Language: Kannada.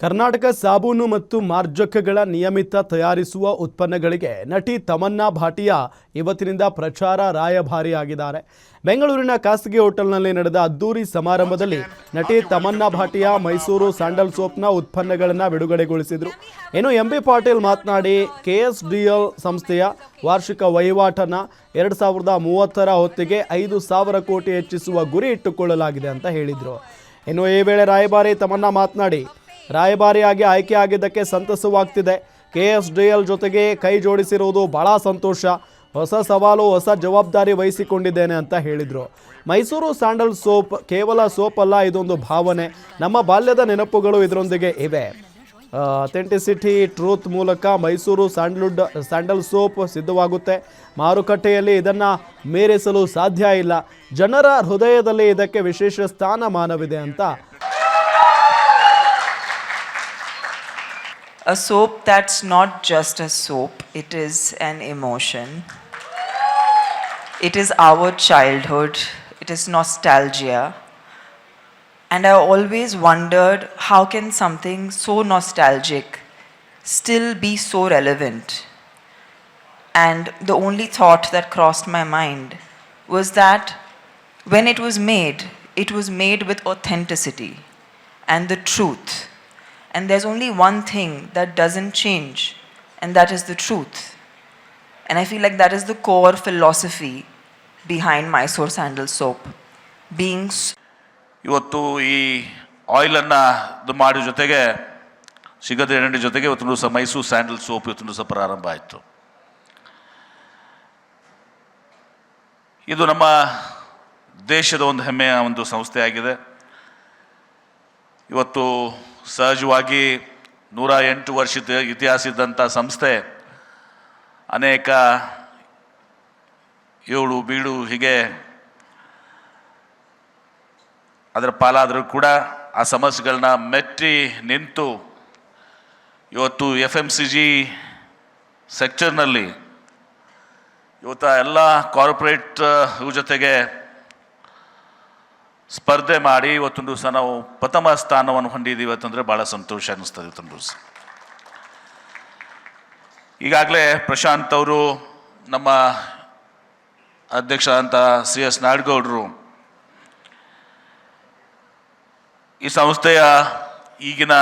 ಕರ್ನಾಟಕ ಸಾಬೂನು ಮತ್ತು ಮಾರ್ಜಕಗಳ ನಿಯಮಿತ ತಯಾರಿಸುವ ಉತ್ಪನ್ನಗಳಿಗೆ ನಟಿ ತಮನ್ನಾ ಭಾಟಿಯಾ ಇವತ್ತಿನಿಂದ ಪ್ರಚಾರ ರಾಯಭಾರಿಯಾಗಿದ್ದಾರೆ. ಬೆಂಗಳೂರಿನ ಖಾಸಗಿ ಹೋಟೆಲ್ನಲ್ಲಿ ನಡೆದ ಅದ್ದೂರಿ ಸಮಾರಂಭದಲ್ಲಿ ನಟಿ ತಮನ್ನಾ ಭಾಟಿಯಾ ಮೈಸೂರು ಸ್ಯಾಂಡಲ್ ಸೋಪ್ನ ಉತ್ಪನ್ನಗಳನ್ನು ಬಿಡುಗಡೆಗೊಳಿಸಿದರು. ಇನ್ನು ಎಂ.ಬಿ. ಪಾಟೀಲ್ ಮಾತನಾಡಿ KSDL ಸಂಸ್ಥೆಯ ವಾರ್ಷಿಕ ವಹಿವಾಟನ್ನು 2030ರ ಹೊತ್ತಿಗೆ 5,000 ಕೋಟಿ ಹೆಚ್ಚಿಸುವ ಗುರಿ ಇಟ್ಟುಕೊಳ್ಳಲಾಗಿದೆ ಅಂತ ಹೇಳಿದರು. ಇನ್ನು ಈ ವೇಳೆ ರಾಯಭಾರಿ ತಮನ್ನಾ ಮಾತನಾಡಿ ರಾಯಭಾರಿಯಾಗಿ ಆಯ್ಕೆಯಾಗಿದ್ದಕ್ಕೆ ಸಂತಸವಾಗ್ತಿದೆ. KSDL ಜೊತೆಗೆ ಕೈ ಜೋಡಿಸಿರುವುದು ಬಹಳ ಸಂತೋಷ. ಹೊಸ ಸವಾಲು, ಹೊಸ ಜವಾಬ್ದಾರಿ ವಹಿಸಿಕೊಂಡಿದ್ದೇನೆ ಅಂತ ಹೇಳಿದರು. ಮೈಸೂರು ಸ್ಯಾಂಡಲ್ ಸೋಪ್ ಕೇವಲ ಸೋಪ್ ಅಲ್ಲ, ಇದೊಂದು ಭಾವನೆ. ನಮ್ಮ ಬಾಲ್ಯದ ನೆನಪುಗಳು ಇದರೊಂದಿಗೆ ಇವೆ. ಅಥೆಂಟಿಸಿಟಿ ಟ್ರೂತ್ ಮೂಲಕ ಮೈಸೂರು ಸ್ಯಾಂಡಲ್ ಸೋಪ್ ಸಿದ್ಧವಾಗುತ್ತೆ. ಮಾರುಕಟ್ಟೆಯಲ್ಲಿ ಇದನ್ನು ಮೀರಿಸಲು ಸಾಧ್ಯ ಇಲ್ಲ. ಜನರ ಹೃದಯದಲ್ಲಿ ಇದಕ್ಕೆ ವಿಶೇಷ ಸ್ಥಾನಮಾನವಿದೆ ಅಂತ. A soap that's not just a soap, it is an emotion. It is our childhood, it is nostalgia. And I always wondered, how can something so nostalgic still be so relevant? And the only thought that crossed my mind was that when it was made with authenticity and the truth. And there's only one thing that doesn't change, and that is the truth. And I feel like that is the core philosophy behind Mysore Sandal Soap. ಇವತ್ತು ಈ ಆಯಿಲನ್ನು ಇದು ಮಾಡೋ ಜೊತೆಗೆ ಸಿಗದ ಎಣ್ಣೆ ಜೊತೆಗೆ ಇವತ್ತು ಸಹ ಮೈಸೂರು ಸ್ಯಾಂಡಲ್ ಸೋಪ್ ಇವತ್ತು ಸಹ ಪ್ರಾರಂಭ ಆಯಿತು. ಇದು ನಮ್ಮ ದೇಶದ ಒಂದು ಹೆಮ್ಮೆಯ ಒಂದು ಸಂಸ್ಥೆಯಾಗಿದೆ. ಇವತ್ತು ಸಹಜವಾಗಿ 108 ವರ್ಷದ ಇತಿಹಾಸ ಇದ್ದಂಥ ಸಂಸ್ಥೆ ಅನೇಕ ಏಳು ಬೀಳು ಹೀಗೆ ಅದರ ಪಾಲಾದರೂ ಕೂಡ ಆ ಸಮಸ್ಯೆಗಳನ್ನ ಮೆಟ್ಟಿ ನಿಂತು ಇವತ್ತು FMCG ಸೆಕ್ಟರ್ನಲ್ಲಿ ಇವತ್ತು ಎಲ್ಲ ಕಾರ್ಪೊರೇಟ್ ಇವ್ರ ಜೊತೆಗೆ ಸ್ಪರ್ಧೆ ಮಾಡಿ ಇವತ್ತೊಂದು ಸಹ ನಾವು ಪ್ರಥಮ ಸ್ಥಾನವನ್ನು ಹೊಂದಿದ್ದೀವಿ ಇವತ್ತಂದರೆ ಭಾಳ ಸಂತೋಷ ಅನ್ನಿಸ್ತದೆ. ಇವತ್ತೊಂದು ದಿವಸ ಈಗಾಗಲೇ ಪ್ರಶಾಂತ್ ಅವರು, ನಮ್ಮ ಅಧ್ಯಕ್ಷ ಅಂತ CS ನಾಡಗೌಡರು ಈ ಸಂಸ್ಥೆಯ ಈಗಿನ